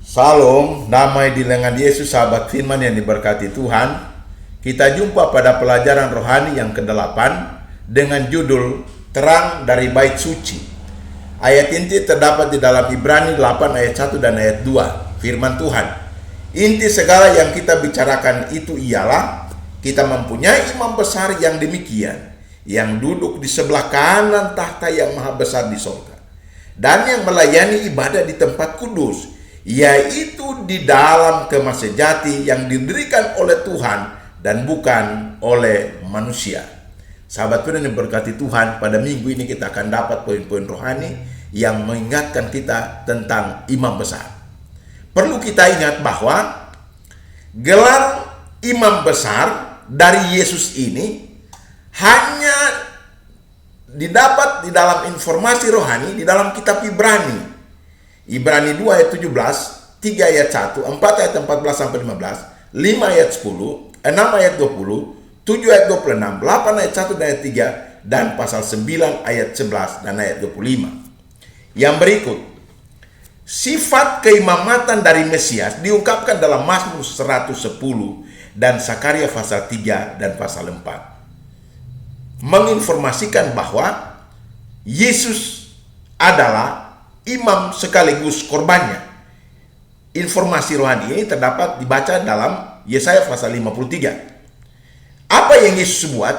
Salam, damai di lengan Yesus, sahabat firman yang diberkati Tuhan. Kita jumpa pada pelajaran rohani yang ke-8 dengan judul Terang dari Bait Suci. Ayat inti terdapat di dalam Ibrani 8 ayat 1 dan ayat 2. Firman Tuhan, inti segala yang kita bicarakan itu ialah kita mempunyai imam besar yang demikian, yang duduk di sebelah kanan tahta yang maha besar di surga, dan yang melayani ibadah di tempat kudus, yaitu di dalam kemah sejati yang didirikan oleh Tuhan dan bukan oleh manusia. Sahabat Tuhan yang berkati Tuhan, pada minggu ini kita akan dapat poin-poin rohani yang mengingatkan kita tentang imam besar. Perlu kita ingat bahwa gelar imam besar dari Yesus ini hanya didapat di dalam informasi rohani di dalam kitab Ibrani. Ibrani 2 ayat 17, 3 ayat 1, 4 ayat 14 sampai 15, 5 ayat 10, 6 ayat 20, 7 ayat 26, 8 ayat 1 dan ayat 3, dan pasal 9 ayat 11 dan ayat 25. Yang berikut, sifat keimamatan dari Mesias diungkapkan dalam Mazmur 110 dan Sakaria pasal 3 dan pasal 4. Menginformasikan bahwa Yesus adalah imam sekaligus korbannya. Informasi rohani ini terdapat dibaca dalam Yesaya pasal 53. Apa yang Yesus buat?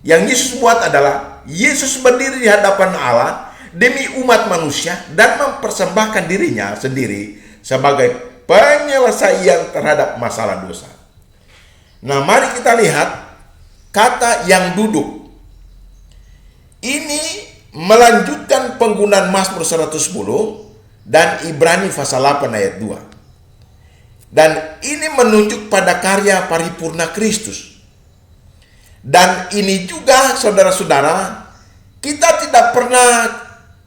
Yang Yesus buat adalah Yesus berdiri di hadapan Allah demi umat manusia dan mempersembahkan dirinya sendiri sebagai penyelesaian terhadap masalah dosa. Nah, mari kita lihat kata yang duduk. Ini melanjutkan penggunaan Mazmur 110 dan Ibrani pasal 8 ayat 2. Dan ini menunjuk pada karya paripurna Kristus. Dan ini juga, saudara-saudara, kita tidak pernah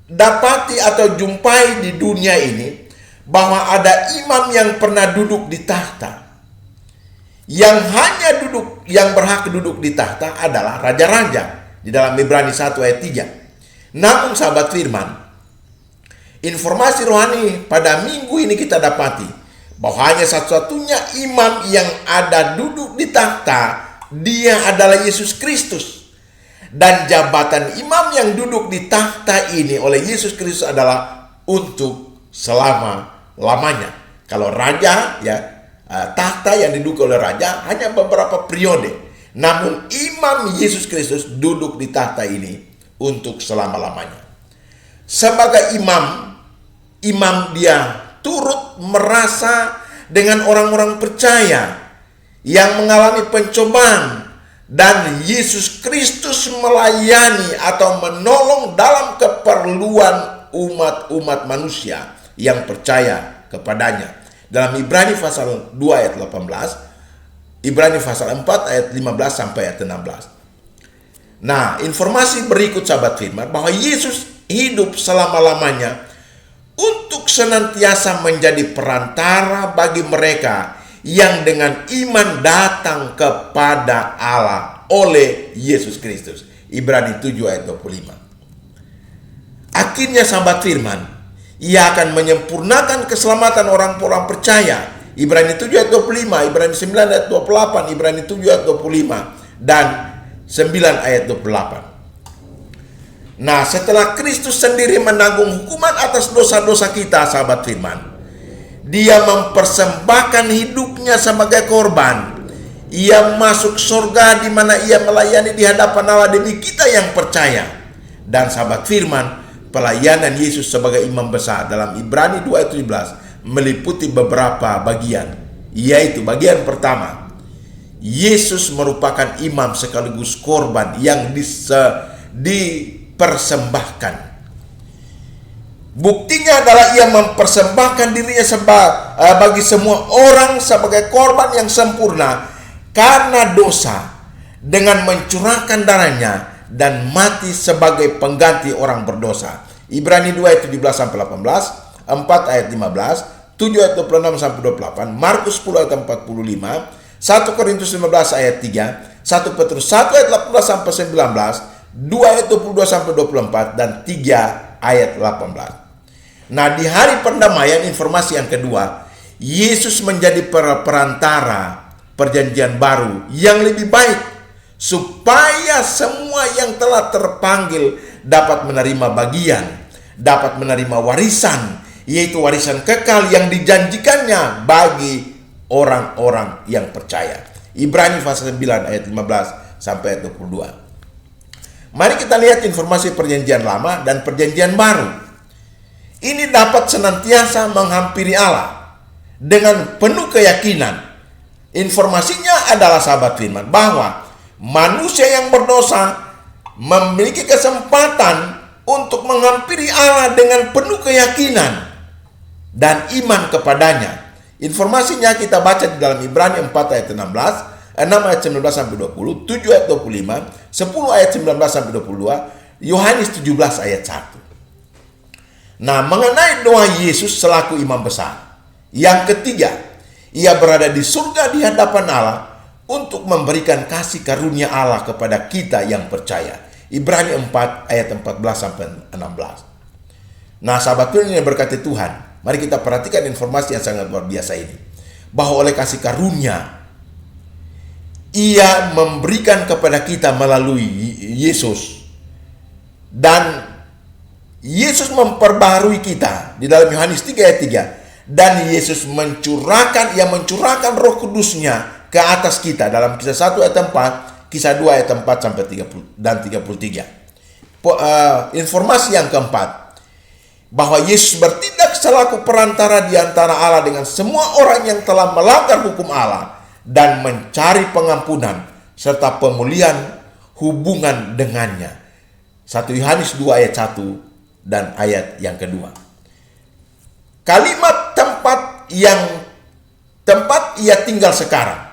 dapati atau jumpai di dunia ini bahwa ada imam yang pernah duduk di tahta. Yang hanya duduk, yang berhak duduk di tahta adalah raja-raja di dalam Ibrani 1 ayat 3. Namun sahabat firman, informasi rohani pada minggu ini kita dapati bahwa hanya satu-satunya imam yang ada duduk di takhta, dia adalah Yesus Kristus. Dan jabatan imam yang duduk di takhta ini oleh Yesus Kristus adalah untuk selama-lamanya. Kalau raja, ya, takhta yang diduduki oleh raja hanya beberapa periode. Namun imam Yesus Kristus duduk di takhta ini untuk selama-lamanya. Sebagai imam dia turut merasa dengan orang-orang percaya yang mengalami pencobaan, dan Yesus Kristus melayani atau menolong dalam keperluan umat-umat manusia yang percaya kepadanya. Dalam Ibrani pasal 2 ayat 18, Ibrani pasal 4 ayat 15 sampai ayat 16. Nah, informasi berikut sahabat firman bahwa Yesus hidup selama-lamanya untuk senantiasa menjadi perantara bagi mereka yang dengan iman datang kepada Allah oleh Yesus Kristus. Ibrani 7 ayat 25. Akhirnya sahabat firman, ia akan menyempurnakan keselamatan orang-orang percaya. Ibrani 7 ayat 25, Ibrani 9 ayat 28, Ibrani 7 ayat 25, dan 9 ayat 28. Nah, setelah Kristus sendiri menanggung hukuman atas dosa-dosa kita, sahabat firman, dia mempersembahkan hidupnya sebagai korban. Ia masuk surga di mana ia melayani di hadapan Allah demi kita yang percaya. Dan sahabat firman, pelayanan Yesus sebagai imam besar dalam Ibrani 2 ayat 17 meliputi beberapa bagian. Yaitu bagian pertama, Yesus merupakan imam sekaligus korban yang dipersembahkan. Buktinya adalah ia mempersembahkan dirinya bagi semua orang sebagai korban yang sempurna karena dosa, dengan mencurahkan darahnya dan mati sebagai pengganti orang berdosa. Ibrani 2 ayat 17 sampai 18, 4 ayat 15, 7 ayat 26 sampai 28, Markus 10 ayat 45, 1 Korintus 15 ayat 3, 1 Petrus 1 ayat 18 sampai 19, 2 ayat 22 sampai 24, dan 3 ayat 18. Nah, di hari pendamaian, informasi yang kedua, Yesus menjadi perantara perjanjian baru yang lebih baik, supaya semua yang telah terpanggil dapat menerima bagian, dapat menerima warisan, yaitu warisan kekal yang dijanjikannya bagi orang-orang yang percaya. Ibrani pasal 9 ayat 15 sampai ayat 22. Mari kita lihat informasi perjanjian lama dan perjanjian baru. Ini dapat senantiasa menghampiri Allah dengan penuh keyakinan. Informasinya adalah, sahabat firman, bahwa manusia yang berdosa memiliki kesempatan untuk menghampiri Allah dengan penuh keyakinan dan iman kepadanya. Informasinya kita baca di dalam Ibrani 4 ayat 16, 6 ayat 19 sampai 20, 7 ayat 25, 10 ayat 19 sampai 22, Yohanes 17 ayat 1. Nah, mengenai doa Yesus selaku imam besar. Yang ketiga, ia berada di surga di hadapan Allah untuk memberikan kasih karunia Allah kepada kita yang percaya. Ibrani 4 ayat 14 sampai 16. Nah, sahabat Tuhan yang berkati Tuhan, mari kita perhatikan informasi yang sangat luar biasa ini. Bahwa oleh kasih karunia, ia memberikan kepada kita melalui Yesus. Dan Yesus memperbaharui kita di dalam Yohanes 3 ayat 3. Dan Yesus mencurahkan Roh Kudusnya ke atas kita dalam Kisah 1 ayat 4, Kisah 2 ayat 4 sampai 30 dan 33. Informasi yang keempat, bahwa Yesus bertindak selaku perantara di antara Allah dengan semua orang yang telah melanggar hukum Allah dan mencari pengampunan serta pemulihan hubungan dengannya. 1 Yohanes 2 ayat 1 dan ayat yang kedua. Kalimat tempat ia tinggal sekarang.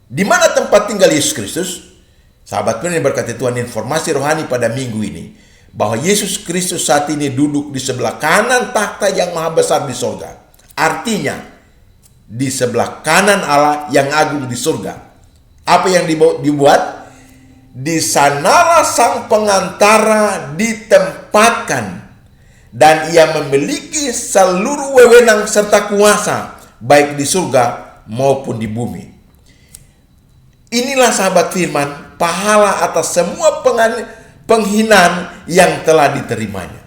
Di mana tempat tinggal Yesus Kristus? Sahabat Tuhan yang berkati Tuhan, informasi rohani pada minggu ini, bahwa Yesus Kristus saat ini duduk di sebelah kanan takhta yang maha besar di surga. Artinya, di sebelah kanan Allah yang agung di surga. Apa yang dibuat? Di sanalah sang pengantara ditempatkan, dan ia memiliki seluruh wewenang serta kuasa, baik di surga maupun di bumi. Inilah, sahabat firman, pahala atas semua penghinaan yang telah diterimanya.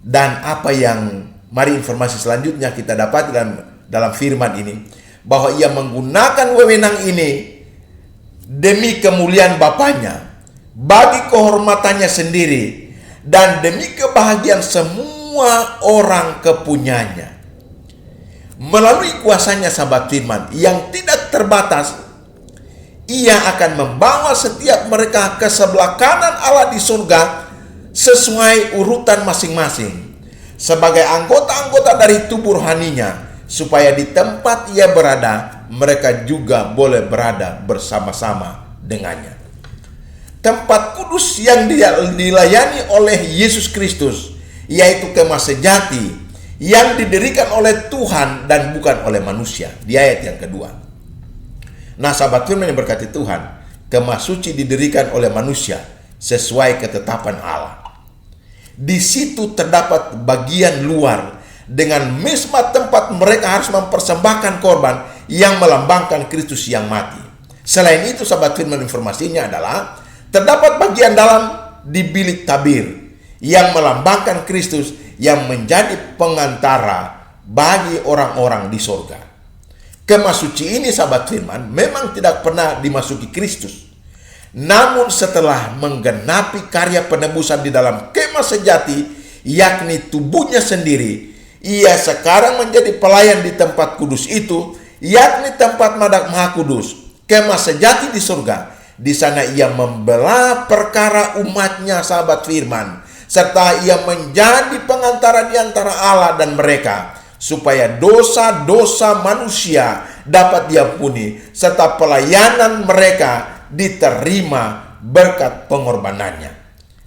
Dan apa yang, mari informasi selanjutnya kita dapat dalam firman ini, bahwa ia menggunakan wewenang ini demi kemuliaan Bapaknya, bagi kehormatannya sendiri, dan demi kebahagiaan semua orang kepunyanya. Melalui kuasanya, sahabat firman, yang tidak terbatas, ia akan membawa setiap mereka ke sebelah kanan Allah di surga sesuai urutan masing-masing, sebagai anggota-anggota dari tubuh rohaninya, supaya di tempat ia berada, mereka juga boleh berada bersama-sama dengannya. Tempat kudus yang dilayani oleh Yesus Kristus, yaitu kemah sejati yang didirikan oleh Tuhan dan bukan oleh manusia, di ayat yang kedua. Nah, sahabat firman yang berkati Tuhan, kemah suci didirikan oleh manusia sesuai ketetapan Allah. Di situ terdapat bagian luar dengan mezbah tempat mereka harus mempersembahkan korban yang melambangkan Kristus yang mati. Selain itu, sahabat firman, informasinya adalah terdapat bagian dalam di bilik tabir yang melambangkan Kristus yang menjadi pengantara bagi orang-orang di surga. Kemah suci ini, sahabat firman, memang tidak pernah dimasuki Kristus. Namun setelah menggenapi karya penebusan di dalam kemah sejati, yakni tubuhnya sendiri, ia sekarang menjadi pelayan di tempat kudus itu, yakni tempat maha kudus, kemah sejati di surga. Di sana ia membela perkara umatnya, sahabat firman, serta ia menjadi pengantara di antara Allah dan mereka, supaya dosa-dosa manusia dapat diampuni, serta pelayanan mereka diterima berkat pengorbanannya.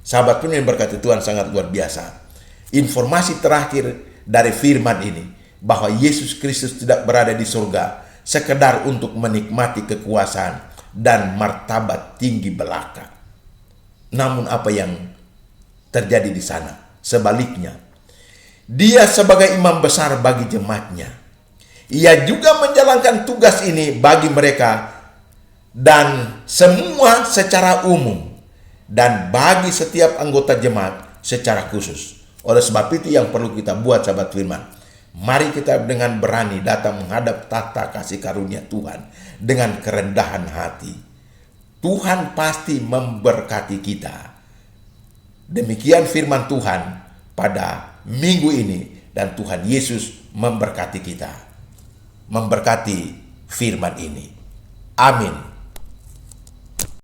Sahabat pun yang berkati Tuhan, sangat luar biasa. Informasi terakhir dari firman ini, bahwa Yesus Kristus tidak berada di surga sekedar untuk menikmati kekuasaan dan martabat tinggi belaka. Namun apa yang terjadi di sana? Sebaliknya, Dia sebagai imam besar bagi jemaatnya. Ia juga menjalankan tugas ini bagi mereka dan semua secara umum, dan bagi setiap anggota jemaat secara khusus. Oleh sebab itu yang perlu kita buat, sahabat firman, mari kita dengan berani datang menghadap tahta kasih karunia Tuhan dengan kerendahan hati. Tuhan pasti memberkati kita. Demikian firman Tuhan pada minggu ini, dan Tuhan Yesus memberkati kita, memberkati firman ini. Amin.